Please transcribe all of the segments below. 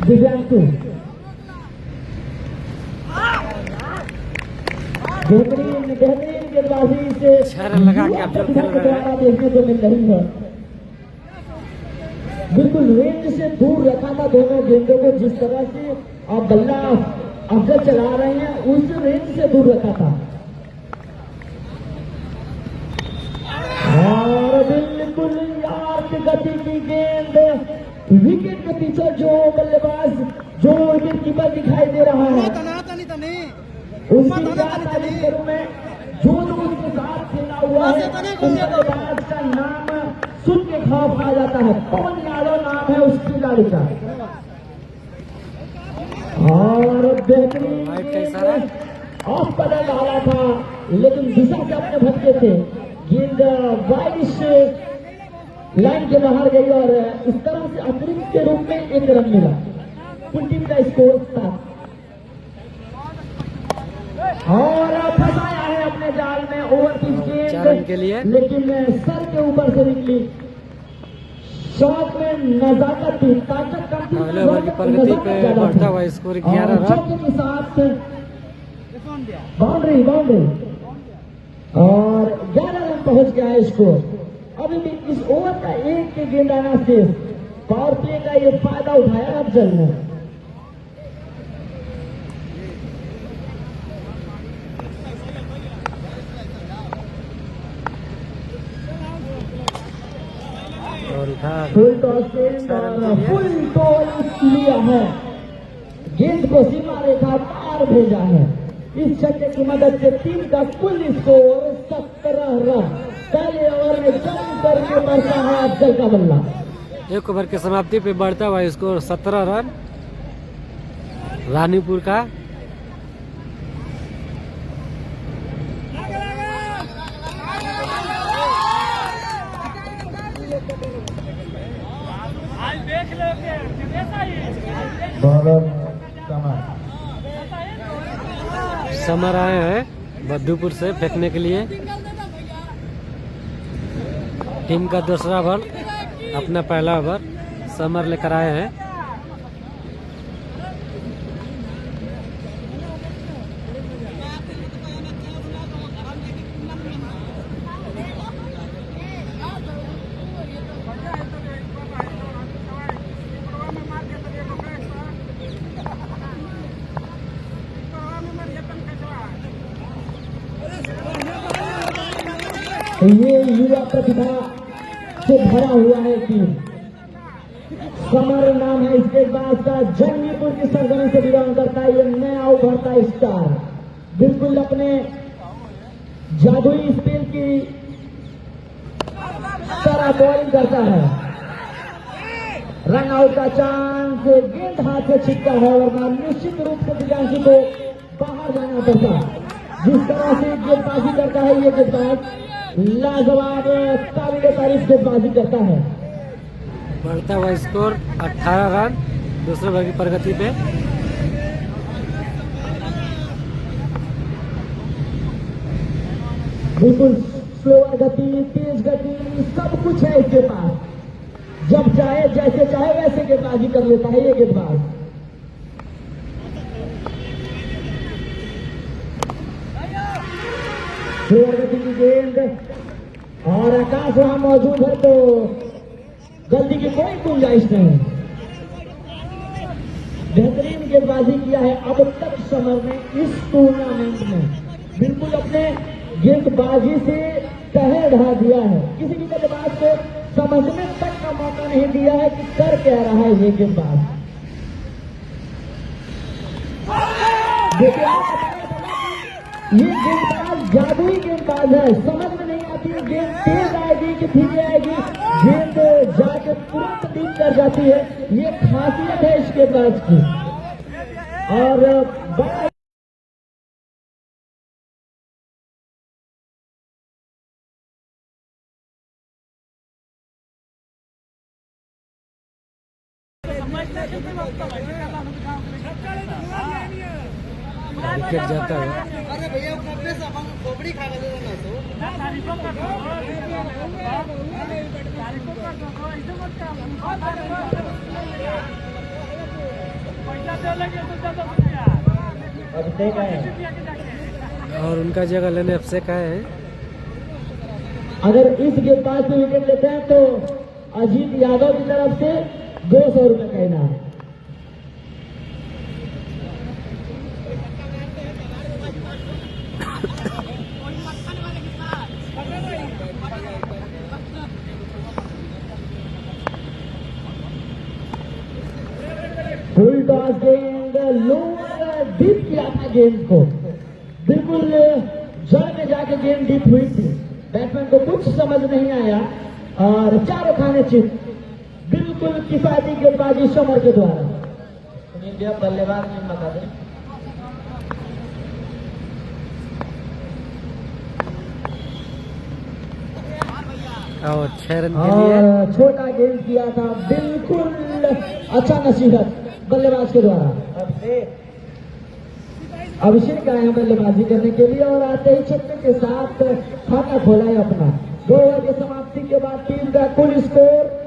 दिव्यांशु बेहतरीन गेंदबाजी से लगा के आप लोग खेल रहे हैं। देखने को मिल रही है। बिल्कुल रेंज से दूर रखा था दोनों गेंदों को। जिस तरह से आप बल्ला अफजल चला रहे हैं उस रेंज से दूर रखा था। और बिल्कुल यार गति की गेंद विकेट के पीछे जो बल्लेबाज जो विकेट कीपर दिखाई दे रहा है उसकी तारीफ करूं मैं। जो उसके साथ खेला हुआ है उस बल्लेबाज का नाम सुन के खौफ आ जाता है। पवन यादव नाम है उस खिलाड़ी का। और बेहतरीन ऑफ कदम डाला था लेकिन दिशा से अपने भटके थे। गेंद वाइड लाइन के बाहर गई और इस तरह से अतिरिक्त के रूप में एक रन मिला। कुल टीम का स्कोर 7 और फंसाया है अपने जाल में ओवर पिच गेंद के लिए, लेकिन सर के ऊपर से निकली। शॉट में नजाकत थी, ताकत कम थी, पहले ओवर की प्रगति पे बढ़ता हुआ स्कोर 11 रन के साथ बाउंड्री और 11 रन पहुंच गया है स्कोर। अभी भी इस ओवर का एक के गेंद आना शेष। पावर प्ले का ये फायदा उठाया अफजल ने। फुल टॉस लिया है। गेंद को सीमा रेखा पार भेजा है। इस छक्के की मदद से टीम का कुल स्कोर 17 रन। पहले ओवर में जम करके बढ़ता है अफजल का बल्ला। एक ओवर की समाप्ति पे बढ़ता हुआ स्कोर 17 रन रानीपुर का। समर आए हैं बद्दूपुर से फेंकने के लिए। टीम का दूसरा ओवर, अपना पहला ओवर समर लेकर आए हैं। ये युवा प्रतिभा से भरा हुआ है टीम। समर नाम है इसके बाद का। जंगीपुर की सरजमी से बिलोंग करता है। ये नया उभरता स्टार बिल्कुल अपने जादुई स्पिन की तरह बॉलिंग करता है। रन आउट का चांस, गेंद हाथ से छिपता है वरना निश्चित रूप से दिव्यांशु को बाहर जाना पड़ता। जिस तरह से गेंदबाजी करता है ये गेंदबाज लाजवाब काबिल तारीफ गेंदबाजी करता है। बढ़ता हुआ स्कोर 18 रन दूसरे ओवर की प्रगति पे। बिल्कुल स्लोअर गति, तेज गति सब कुछ है इसके पास। जब चाहे जैसे चाहे वैसे गेंदबाजी कर लेता है ये गेंदबाज। स्लोअर गति की गेंद और आकाश वहां मौजूद है तो गलती की कोई गुंजाइश नहीं। बेहतरीन गेंदबाजी किया है अब तक समर ने इस टूर्नामेंट में। बिल्कुल अपने गेंदबाजी से तहे ढा दिया है। किसी भी गेंदबाज को समझने तक का मौका नहीं दिया है कि कर क्या रहा है ये गेंदबाज। देखिए ये गेंदबाज जादुई गेंदबाज है। समझ में नहीं आती है गेंद तेज आएगी कि धीरे आएगी। गेंद जाके तुरंत डीप कर जाती है। ये खासियत है इस गेंदबाज की। और बड़ा विकेट जाता है। अरे भैया खोपड़ी खा गए ना तो अभिषेक है। और उनका जगह लेने अभिषेक आए हैं। अगर इस गेंदबाज पे विकेट लेते हैं तो अजीत यादव की तरफ से 200 रुपए का इनाम। फुल टॉस गेंद लोअर डीप किया था गेंद को, बिल्कुल जड़ में जाके गेंद डीप हुई थी। बैट्समैन को कुछ समझ नहीं आया और चारों खाने चित। बिल्कुल किफायती गेंदबाजी समर के द्वारा। इंडिया बल्लेबाज टीम बता दें। और 6 रन के लिए और छोटा गेंद किया था, बिल्कुल अच्छा नसीहत बल्लेबाज के द्वारा। अभिषेक आए हैं बल्लेबाजी करने के लिए और आते ही छक्के के साथ खाता खोला है अपना। 2 ओवर की समाप्ति के बाद टीम का कुल स्कोर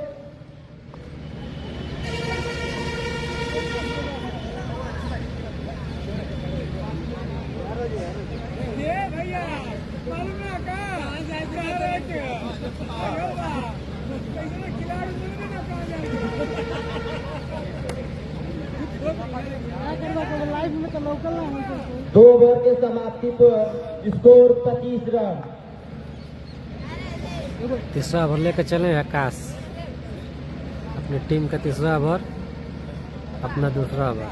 2 ओवर के समाप्ति पर स्कोर 25 रन। तीसरा ओवर लेकर चले आकाश। अपनी टीम का तीसरा ओवर, अपना दूसरा ओवर।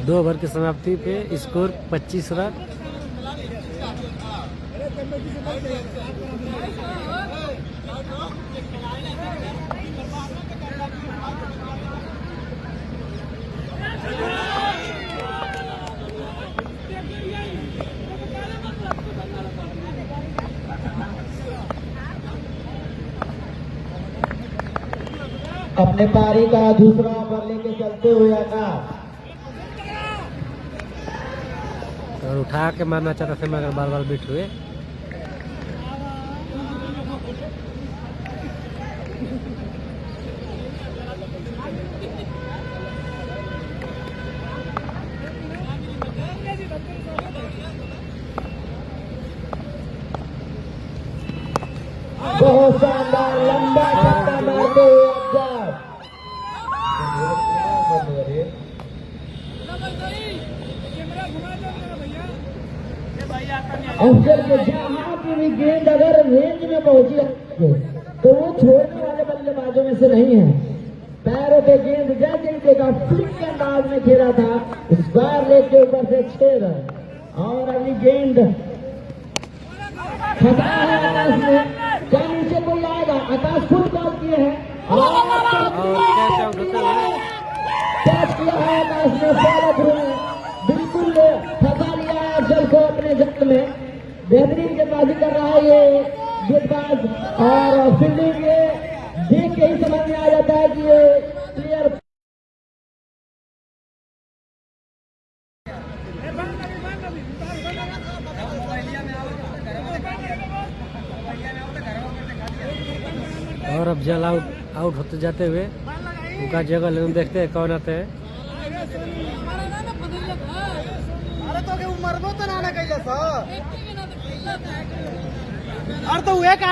दो ओवर की समाप्ति पे स्कोर 25 रन। अपने पारी का दूसरा ओवर लेके चलते हुए आकाश और उठा के मारना चाहता थे मगर बार बार बीट हुए। बहुत शानदार लंबा छक्का मारते हुए अफजल के जहां की भी गेंद अगर रेंज में पहुंची तो वो छोड़ने वाले बल्लेबाजों में से नहीं है। पैरों पे गेंद जैसे ही देखा फ्लिक के अंदाज में खेला था, स्क्वायर लेग के ऊपर से 6 रन। और अगली गेंद फंसा है आकाश में, क्या नीचे कोई आएगा? आकाश खुद कॉल किए हैं कैच किया है आकाश ने, फॉलो थ्रू में बिल्कुल फंसा लिया है अफजल को अपने जख्म में। बेहतरीन गेंदबाजी कर रहा है ये गेंदबाज और फील्डिंग देख के ही समझ में आ जाता है कि ये प्लेयर और अफजल आउट होते जाते हुए उनका जगह लेने देखते हैं कौन आते हैं। अरे तो के मरबो तो ना कैले सर। अरे तो हुए का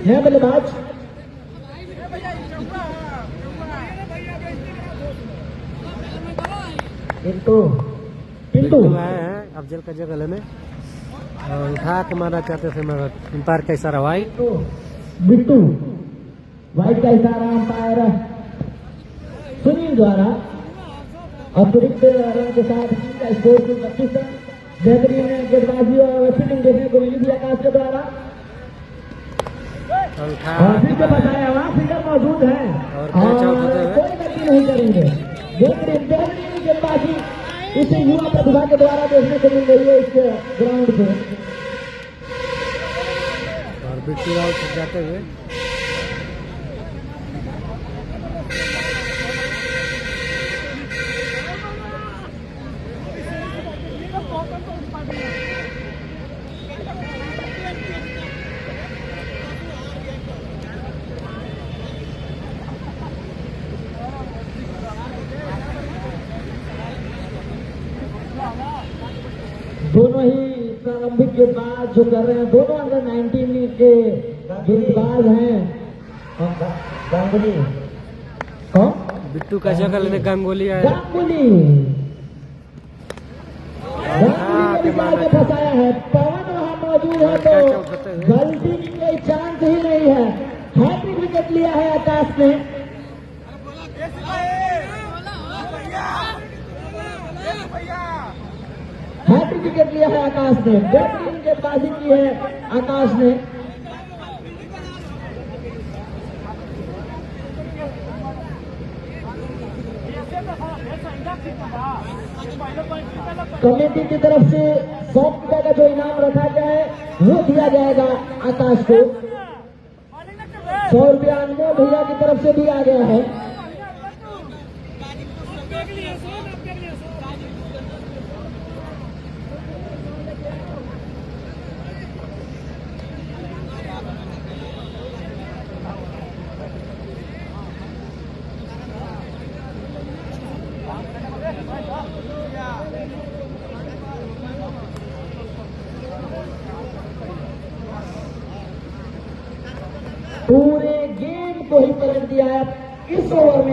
है बल्लेबाज पिंटू आए हैं अफजल का जगह लेने और उठा के मारना चाहते थे मगर अंपायर का इशारा वाइट। बिट्टू वाइट का इशारा अंपायर सुनील द्वारा अतिरिक्त रन के साथ का स्कोर 25 रन। बेहतरीन गेंदबाजी और फील्डिंग देखने को मिली थी आकाश के द्वारा और उठा और फिर से बचाया, वहाँ फील्डर मौजूद है और कैच आउट होते हुए कोई गलती नहीं करेंगे। बेहतरीन गेंदबाजी इसे युवा प्रतिभा के द्वारा देखने को मिल रही है इस ग्राउंड पे। और बिट्टू आउट जाते हुए दोनों ही प्रारंभिक गेंदबाज जो कर रहे हैं, दोनों अंडर 19 के गेंदबाज हैं। गांगुली कौन? बिट्टू का जगह लेने गांगुली आया। गांगुली ने फंसाया है। पवन वहां मौजूद है तो गलती की कोई चांस ही नहीं है। हैट्रिक विकेट लिया है आकाश ने। हैट्रिक विकेट लिया है आकाश ने। बेहतरीन गेंदबाजी की है आकाश ने। कमेटी की तरफ से 100 रुपए का जो इनाम रखा गया है वो दिया जाएगा आकाश को। 100 रुपया अनमोल भैया की तरफ से दिया गया है। पूरे गेम को ही पलट दिया है इस ओवर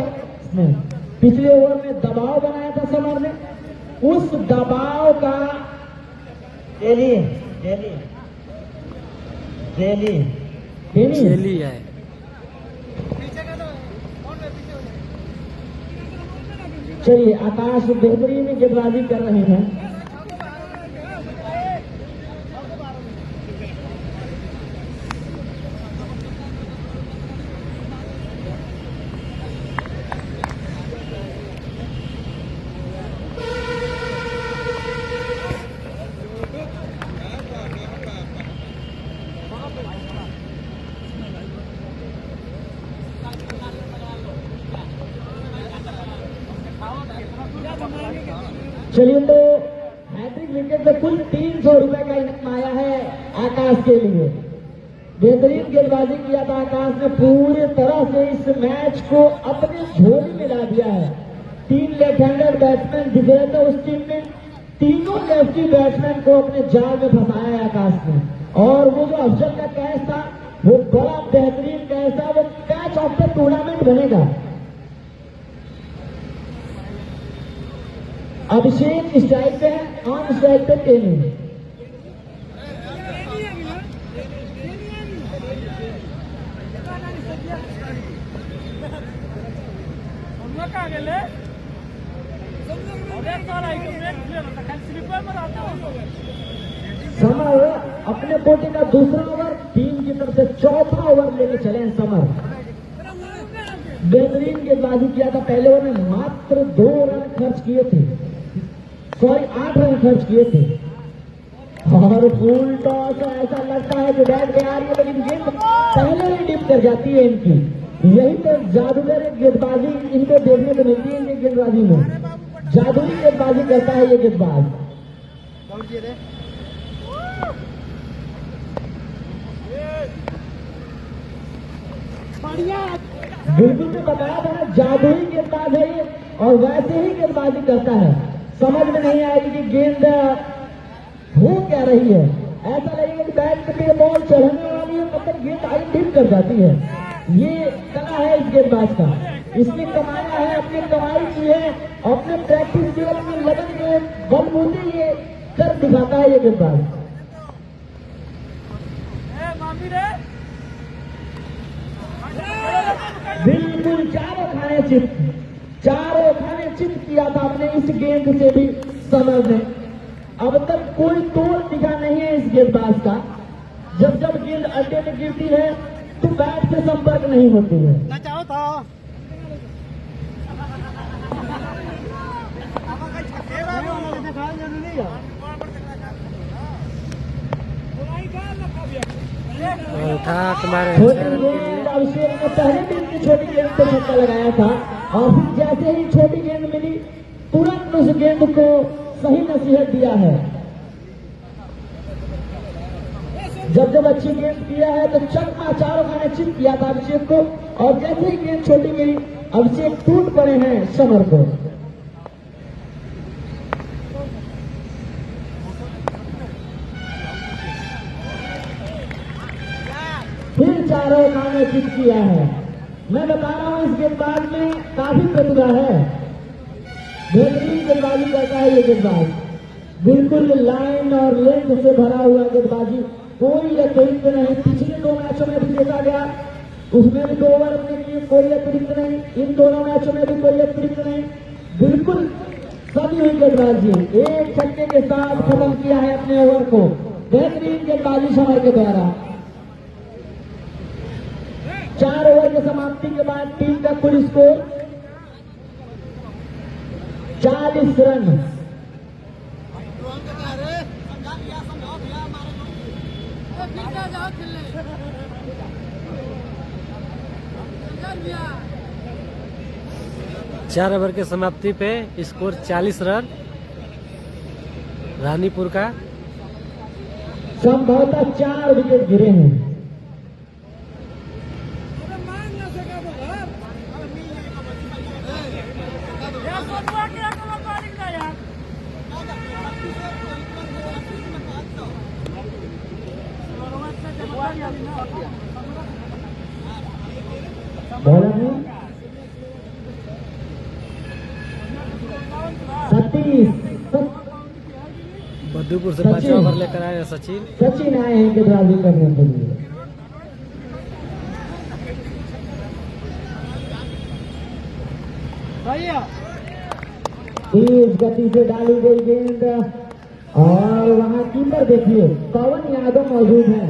में। पिछले ओवर में दबाव बनाया था समर ने, उस दबाव का डेली है। चलिए आकाश बेहतरीन गेंदबाजी कर रहे हैं। चलिए तो हैट्रिक विकेट पे कुल 300 रुपए का इनाम आया है आकाश के लिए। बेहतरीन गेंदबाजी किया था आकाश ने। पूरी तरह से इस मैच को अपनी झोली में ला दिया है। 3 लेफ्ट हैंडेड बैट्समैन दिख रहे थे उस टीम में, तीनों लेफ्टी बैट्समैन को अपने जाल में फंसाया है आकाश ने। और वो जो अफजल का कैच था वो बड़ा बेहतरीन कैच था। वो कैच ऑफ द टूर्नामेंट बनेगा। अभिषेक स्ट्राइक पे है, ऑन स्ट्राइक पे टेनिंग। समर अपने कोटे का दूसरा ओवर, टीम की तरफ से चौथा ओवर लेके चले हैं समर। बेहतरीन गेंदबाजी किया था। पहले ओवर में मात्र 2 रन खर्च किए थे, 8 रन खर्च किए थे। और फुल टॉस ऐसा लगता है कि बैट में आ रही है लेकिन गेंद पहले ही डिप कर जाती है इनकी। यही तो जादूगर गेंदबाजी इनको देखने को मिलती है। इनकी गेंदबाजी में जादुई गेंदबाजी करता है ये गेंदबाज। बिल्कुल तो बताया था ना, जादुई गेंदबाज है ये और वैसे ही गेंदबाजी करता है। समझ में नहीं आएगी कि गेंद हो क्या रही है। ऐसा लगेगा कि बैट पे बॉल चढ़ने वाली है मतलब गेंद आगे टिप कर जाती है। ये कला है इस गेंदबाज का। इसने कमाया है, अपनी कमाई की है, अपने प्रैक्टिस जीवन में लगन के बलबूते ये कर दिखाता है ये गेंदबाज। बिल्कुल चारों खाने चित किया था अपने इस गेंद से भी समर ने। अब तक कोई तोड़ दिखा नहीं है इस गेंदबाज का। जब जब गेंद अड्डे में गिरती है तो बैट से संपर्क नहीं होती है। और उठा के मारे छोटी अच्छा रन के लिए। गेंद अभिषेक ने पहले दिन की छोटी गेंद पे छक्का लगाया था और फिर जैसे ही छोटी गेंद मिली तुरंत उस गेंद को सही नसीहत दिया है। जब अच्छी गेंद किया है तो चकमा चारों खाने चित किया था अभिषेक को और जैसे ही गेंद छोटी गई अभिषेक टूट पड़े हैं समर को। फिर चारों खाने चित किया है। मैं बता रहा हूं इस गेंदबाज में काफी प्रतिभा है, बेहतरीन गेंदबाजी करता है ये गेंदबाज, बिल्कुल लाइन और लेंथ से भरा हुआ गेंदबाजी, कोई अतिरिक्त नहीं। पिछले 2 मैचों में भी देखा गया उसमें भी 2 ओवर अपने लिए कोई अतिरिक्त नहीं, इन दोनों मैचों में भी कोई अतिरिक्त नहीं, बिल्कुल सभी हुई गेंदबाजी एक छक्के के साथ खत्म किया है अपने ओवर को। बेहतरीन गेंदबाजी समर के द्वारा। 4 ओवर की समाप्ति के बाद टीम का कुल स्कोर 40 रन। चार ओवर की समाप्ति पे स्कोर 40 रन रानीपुर का। संभवतः 4 विकेट गिरे हैं। बॉलर है सतीश, बद्दूपुर से सचिन। 5 ओवर लेकर आए हैं सचिन। सचिन आए हैं गेंदबाजी करने के लिए। तेज गति से डाली गई गेंद और वहां कीपर देखिए पवन यादव मौजूद है,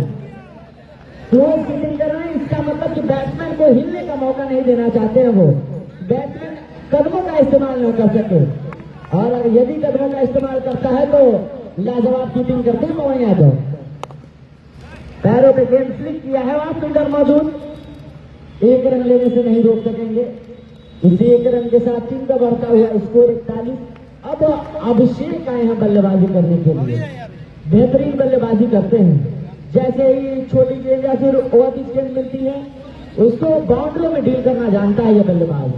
क्लोज कीपिंग कर रहे हैं। इसका मतलब कि बैट्समैन को हिलने का मौका नहीं देना चाहते हैं, वो बैट्समैन कदमों का इस्तेमाल न कर सके और यदि कदमों का इस्तेमाल करता है तो लाजवाब कीपिंग करते हैं पवन यादव। पैरों पे गेंद स्लिप किया है, वहां फील्डर मौजूद, 1 रन लेने से नहीं रोक सकेंगे। इस 1 रन के साथ टीम का बढ़ता हुआ स्कोर 41। अब अभिषेक आए हैं बल्लेबाजी करने के लिए, बेहतरीन बल्लेबाजी करते हैं। जैसे ही छोटी गेंद या फिर ओवरपिच गेंद मिलती है उसको बाउंड्री में डील करना जानता है ये बल्लेबाज।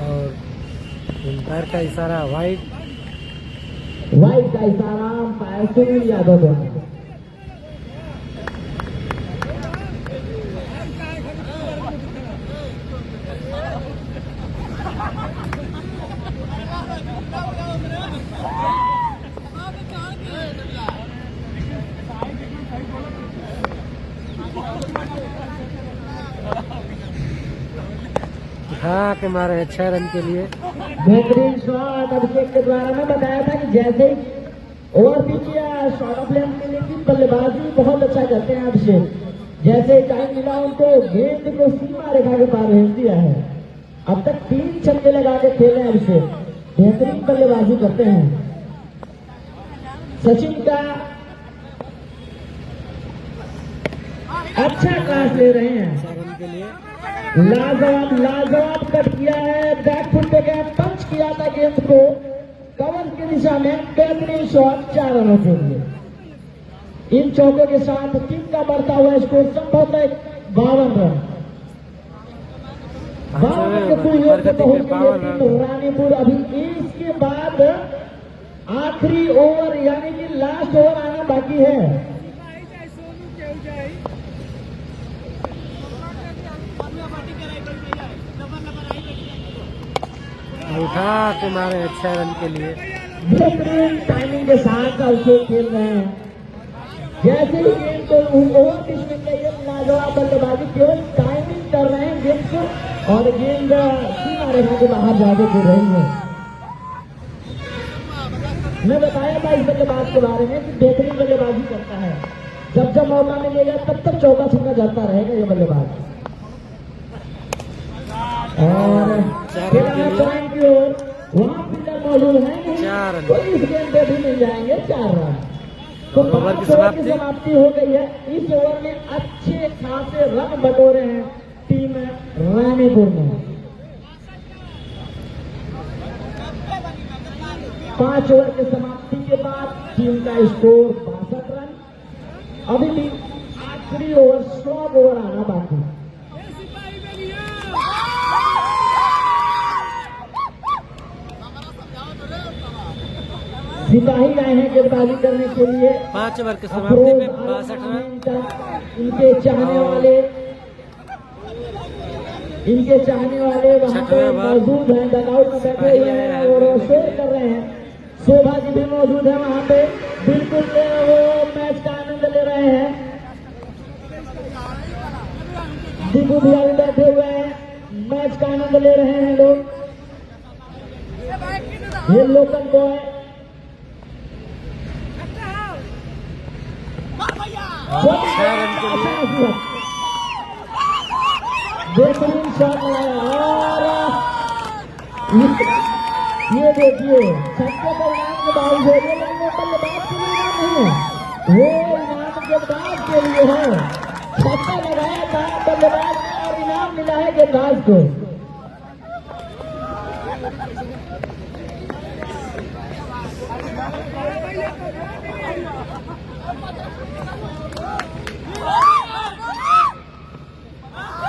और अंपायर का इशारा वाइड का इशारा अंपायर सुनील यादव द्वारा। हाँ के मारे हैं 6 रन के लिए। बेहतरीन शॉट अभिषेक के द्वारा। मैं बताया था कि जैसे ओवर पिच या शॉर्ट ऑफ लेंथ के लिए की बल्लेबाजी बहुत अच्छा करते हैं अभिषेक। जैसे टाइम मिला उनको गेंद को सीमा रेखा के पार भेज दिया है। अब तक 3 छक्के लगा के खेले हैं अभिषेक, बेहतरीन बल्लेबाजी करते हैं। सचिन का अच्छा क्लास ले रहे हैं, 6 रन के लिए। लाजवाब कट किया है, बैकफुट पे गया, पंच किया था गेंद को कवर की दिशा में, बेहतरीन शॉट 4 रनों के लिए। इन चौकों के साथ टीम का बढ़ता हुआ स्कोर संभवतः 52 रन। 52 के कुल योग से पहुंच गई है टीम रानीपुर। अभी इसके बाद आखिरी ओवर यानी कि लास्ट ओवर आना बाकी है। उठा के मारे 6 रन के लिए। बेहतरीन टाइमिंग के साथ अभिषेक खेल रहे हैं। जैसे ही गेंद को ओवर पिच में गई, लाजवाब बल्लेबाजी, केवल टाइमिंग कर रहे हैं गेंद को और गेंद सीमा रेखा के बाहर जाके गिर रही है। मैं बताया था इस बल्लेबाज के बारे में कि बेहतरीन बल्लेबाजी करता है, जब मौका मिलेगा तब चौका छक्का जाता रहेगा ये बल्लेबाज। और 4 रन के लिए पॉइंट की ओर, वहाँ फील्डर मौजूद है नहीं, 4 रन। तो इस गेम पे भी मिल जाएंगे 4 रन। तो और ओवर की 5 ओवर की समाप्ति। समाप्ति हो गई है। इस ओवर में अच्छे खासे रन बटोरे हैं टीम रानीपुर ने। 5 ओवर की समाप्ति के बाद टीम का स्कोर 62 रन। अभी भी आखिरी ओवर 100 ओवर आना बाकी। सिपाही आए हैं गेंदबाजी करने के लिए। 5 ओवर की समाप्ति में 62 रन। इनके चाहने वाले वहाँ छठवें पे ओवर। मौजूद हैं, डगआउट में बैठे हुए हैं और वो शेयर कर रहे हैं। शोभा जी भी मौजूद है वहाँ पे, बिल्कुल वो मैच का आनंद ले रहे हैं। दीपू भैया भी बैठे हुए हैं, मैच का आनंद ले रहे हैं लोग। ये लोकल बॉय 6 रन के लिए बेहतरीन शॉट लगाया और ये देखिए छक्के पर इनाम के बाउंस हो रही है, बल्लेबाज के लिए इनाम नहीं है, वो इनाम गेंदबाज के लिए है। छक्का लगाया था बल्लेबाज ने और इनाम मिला है गेंदबाज को।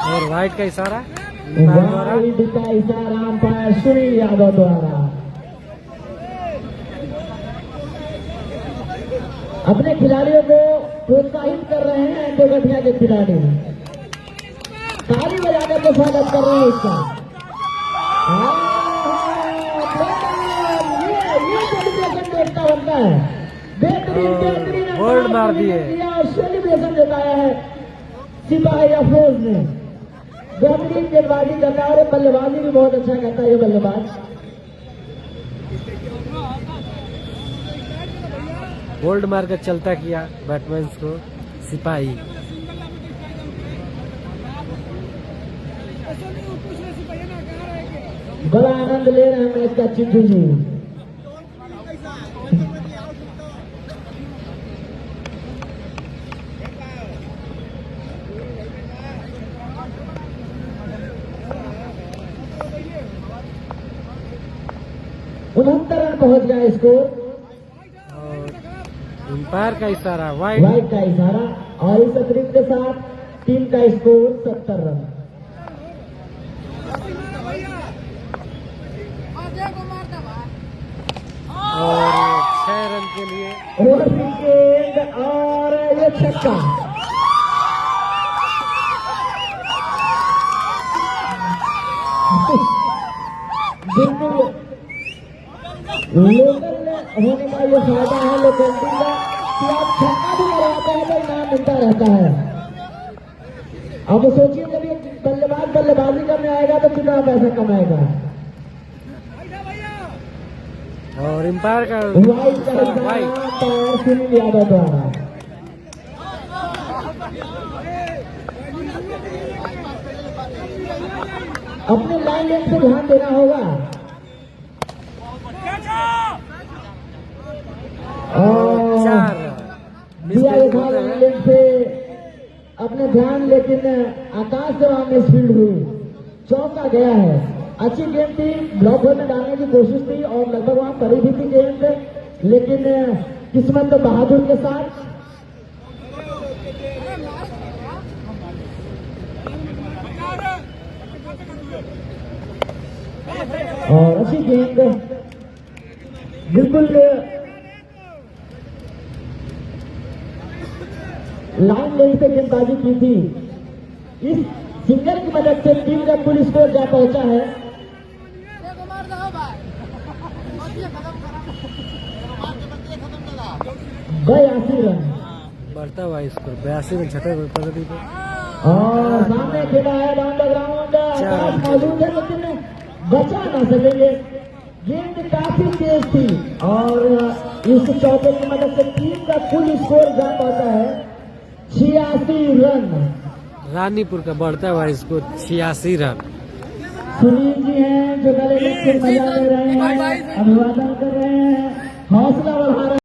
और वाइट का इशारा अंपायर द्वारा। वाइड का इशारा अंपायर सुनील यादव द्वारा। अपने खिलाड़ियों को प्रोत्साहित कर रहे हैं एंडोगठिया के खिलाड़ी, ताली बजाकर के स्वागत कर रहे हैं इसका। ये सेलिब्रेशन देखता बनता है, बेहतरीन बोल्ड मार दिए और सेलिब्रेशन जताया है सिपाही अफरोज ने। बेहतरीन गेंदबाजी करता है और बल्लेबाजी भी बहुत अच्छा करता है ये बल्लेबाज। बोल्ड मारकर चलता किया बैट्समैन को सिपाही। बड़ा आनंद ले रहे हैं मैच का चिट्ठू जी। उनहत्तर रन पहुंच गया स्कोर। और अंपायर का इशारा वाइट। वाइड का इशारा और इस अतिरिक्त के साथ टीम का स्कोर 70 रन। और 6 रन के लिए और विकेट और ये छक्का। बिल्कुल लोकल होने का ये फायदा है लोकेलिटी का कि आप छक्का भी लगाते हैं तो इनाम मिलता रहता है। अब सोचिए जब ये बल्लेबाज बल्लेबाजी करने आएगा तो कितना पैसा कमाएगा। और अंपायर का वाइड का वाइट। अंपायर सुनील यादव द्वारा। अपने लाइन लेन पे ध्यान देना होगा। और 4 दिया ये था लाइन लेन पे अपने ध्यान, लेकिन आकाश से वहां मिसफील्ड हुई, चौका गया है। अच्छी गेंद थी, ब्लॉक होल में डालने की कोशिश थी और लगभग वहां पड़ी भी थी गेंद, लेकिन किस्मत तो बहादुर के साथ। और अच्छी गेंद बिल्कुल लाइन लेन से गेंदबाजी की थी। इस सिंगल की मदद से टीम का कुल स्कोर जा पहुंचा है बयासी रन। बढ़ता हुआ स्कोर 82 में 6 प्रगति पे। और सामने खेला है राउंड ग्राउंड, आकाश मौजूद है लेकिन बचा ना सकेंगे। गेंद काफी तेज थी और इस चौके की मदद से टीम का कुल स्कोर जा पहुंचा है 86 रन। रानीपुर का बढ़ता हुआ स्कोर 86 रन। सुनील जी हैं जो गले लग के मजा ले रहे हैं, अभिवादन कर रहे हैं, हौसला बढ़ा रहे हैं।